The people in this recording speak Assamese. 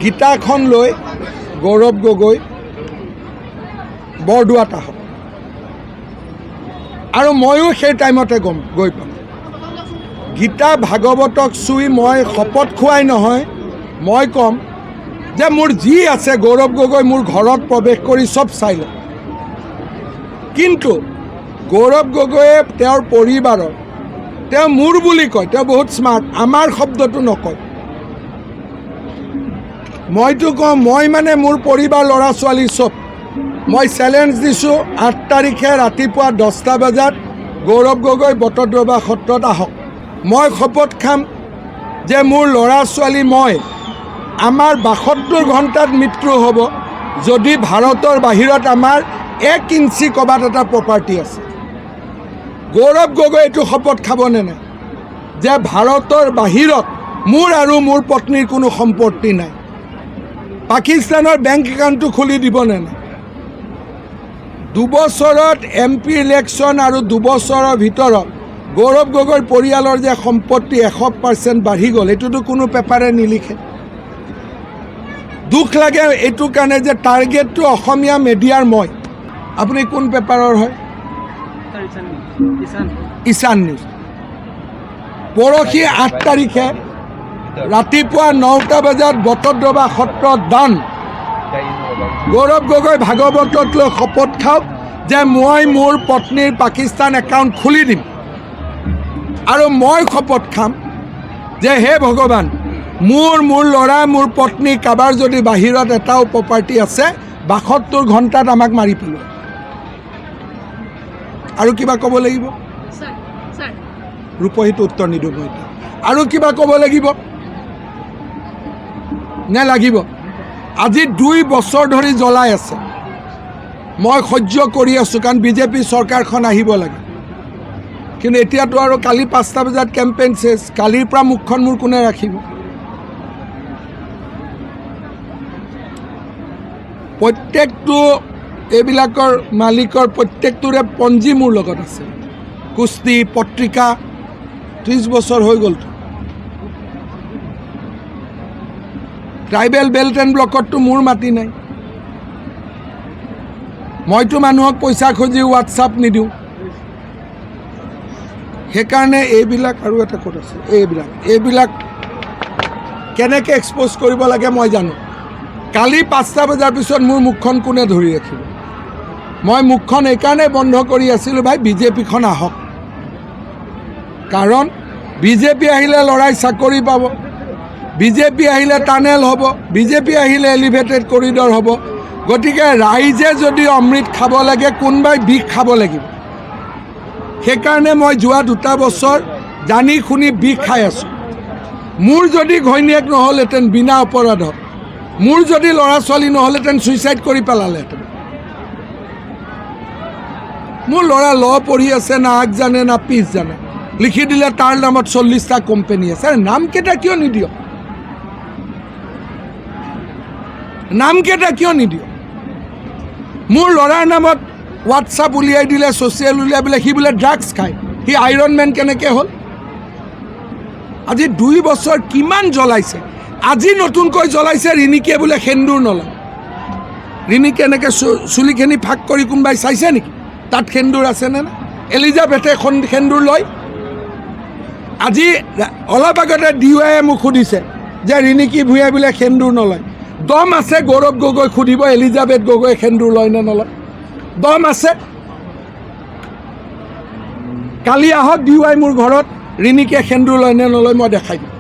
গীতাখন লৈ গৌৰৱ গগৈ বৰদোৱাত আহক আৰু ময়ো সেই টাইমতে গৈ পাম। গীতা ভাগৱতক চুই মই শপত খোৱাই নহয়, মই ক'ম যে মোৰ যি আছে গৌৰৱ গগৈ মোৰ ঘৰত প্ৰৱেশ কৰি চব চাই লয়। কিন্তু গৌৰৱ গগৈয়ে তেওঁৰ পৰিবাৰৰ, তেওঁ মোৰ বুলি কয়, তেওঁ বহুত স্মাৰ্ট, আমাৰ শব্দটো নকয়। মইতো কওঁ মই মানে মোৰ পৰিবাৰ ল'ৰা ছোৱালী চব। মই চেলেঞ্জ দিছোঁ 8 তাৰিখে ৰাতিপুৱা 10টা বজাত গৌৰৱ গগৈ বটদ্ৰৱা সত্ৰত আহক। মই শপত খাম যে মোৰ ল'ৰা ছোৱালী মই আমাৰ 72 ঘণ্টাত মৃত্যু হ'ব যদি ভাৰতৰ বাহিৰত আমাৰ 1 ইঞ্চি ক'ৰবাত এটা প্ৰপাৰ্টি আছে। গৌৰৱ গগৈ এইটো শপত খাবনে নাই যে ভাৰতৰ বাহিৰত মোৰ আৰু মোৰ পত্নীৰ কোনো সম্পত্তি নাই। পাকিস্তানৰ বেংক একাউণ্টটো খুলি দিবনে নাই? 2 বছৰত MP ইলেকশ্যন আৰু 2 বছৰৰ ভিতৰত গৌৰৱ গগৈৰ পৰিয়ালৰ যে সম্পত্তি 100% বাঢ়ি গ'ল, এইটোতো কোনো পেপাৰে নিলিখে। দুখ লাগে এইটো কাৰণে যে টাৰ্গেটটো অসমীয়া মিডিয়াৰ মই। আপুনি কোন পেপাৰৰ হয়? ঈশান নিউজ। পৰহি 8 তাৰিখে ৰাতিপুৱা 9টা বজাত বটদ্ৰৱা সত্ৰত দান। গৌৰৱ গগৈ ভাগৱতক লৈ শপত খাওক যে মই মোৰ পত্নীৰ পাকিস্তান একাউণ্ট খুলি দিম আৰু মই শপত খাম যে হে ভগৱান, মোৰ ল'ৰা মোৰ পত্নী কাৰোবাৰ যদি বাহিৰত এটাও প্ৰপাৰ্টি আছে 72 ঘণ্টাত আমাক মাৰি পেলোৱা। আৰু কিবা ক'ব লাগিব? ৰূপহীটো উত্তৰ নিদিওঁ মই এতিয়া। আৰু কিবা ক'ব লাগিব নে লাগিব? আজি 2 বছৰ ধৰি জ্বলাই আছে, মই সহ্য কৰি আছোঁ কাৰণ বিজেপি চৰকাৰখন আহিব লাগে। কিন্তু এতিয়াতো আৰু কালি 5টা বজাত কেম্পেইন চেছ, কালিৰ পৰা মুখখন মোৰ কোনে ৰাখিব? প্ৰত্যেকটো এইবিলাকৰ মালিকৰ প্ৰত্যেকটোৰে পঞ্জী মোৰ লগত আছে। কুস্তি পত্ৰিকা 30 বছৰ হৈ গ'লতো। ট্ৰাইবেল বেল্ট এণ্ড ব্লকততো মোৰ মাটি নাই। মইতো মানুহক পইচা খুজি হোৱাটছআপ নিদিওঁ। সেইকাৰণে এইবিলাক আৰু এটা ক'ত আছে, এইবিলাক কেনেকৈ এক্সপ'জ কৰিব লাগে মই জানো। কালি 5টা বজাৰ পিছত মোৰ মুখখন কোনে ধৰি ৰাখিব? মই মুখখন এইকাৰণে বন্ধ কৰি আছিলোঁ, ভাই বিজেপিখন আহক। কাৰণ বিজেপি আহিলে ল'ৰাই চাকৰি পাব, বিজেপি আহিলে টানেল হ'ব, বিজেপি আহিলে এলিভেটেড কৰিডৰ হ'ব। গতিকে ৰাইজে যদি অমৃত খাব লাগে কোনোবাই বিষ খাব লাগিব। সেইকাৰণে মই যোৱা 2টা বছৰ জানি শুনি বিষ খাই আছোঁ। মোৰ যদি ঘৈণীয়েক নহ'লহেঁতেন বিনা অপৰাধত, মোৰ যদি ল'ৰা ছোৱালী নহ'লহেঁতেন ছুইচাইড কৰি পেলালেহেঁতেন। মোৰ ল'ৰা পঢ়ি আছে, না আগ জানে না পিছ জানে, লিখি দিলে তাৰ নামত 40টা কোম্পানী আছে। নামকেইটা কিয় নিদিয়? নামকেইটা কিয় নিদিয়? মোৰ ল'ৰাৰ নামত হোৱাটছআপ উলিয়াই দিলে, ছ'চিয়েল উলিয়াই বোলে সি বোলে ড্ৰাগছ খায়, সি আইৰণ মেন কেনেকৈ হ'ল? আজি 2 বছৰ কিমান জ্বলাইছে। আজি নতুনকৈ জ্বলাইছে ৰিণিকীয়ে বোলে সেন্দুৰ নলয়। ৰিণিকীয়ে এনেকৈ চুলিখিনি ফাঁক কৰি কোনোবাই চাইছে নেকি তাত সেন্দুৰ আছেনে নাই? এলিজাবেথে সেন্দুৰ লয়? আজি অলপ আগতে DYয়ে মোক সুধিছে যে ৰিণিকী ভূঞাই বোলে সেন্দুৰ নলয়। দম আছে গৌৰৱ গগৈ সুধিব এলিজাবেথ গগৈয়ে সেন্দুৰ লয় নে নলয়? দম আছে? কালি আহক DY মোৰ ঘৰত, ৰিণিকীয়ে সেন্দুৰ লয় নে নলয় মই দেখাই দিম।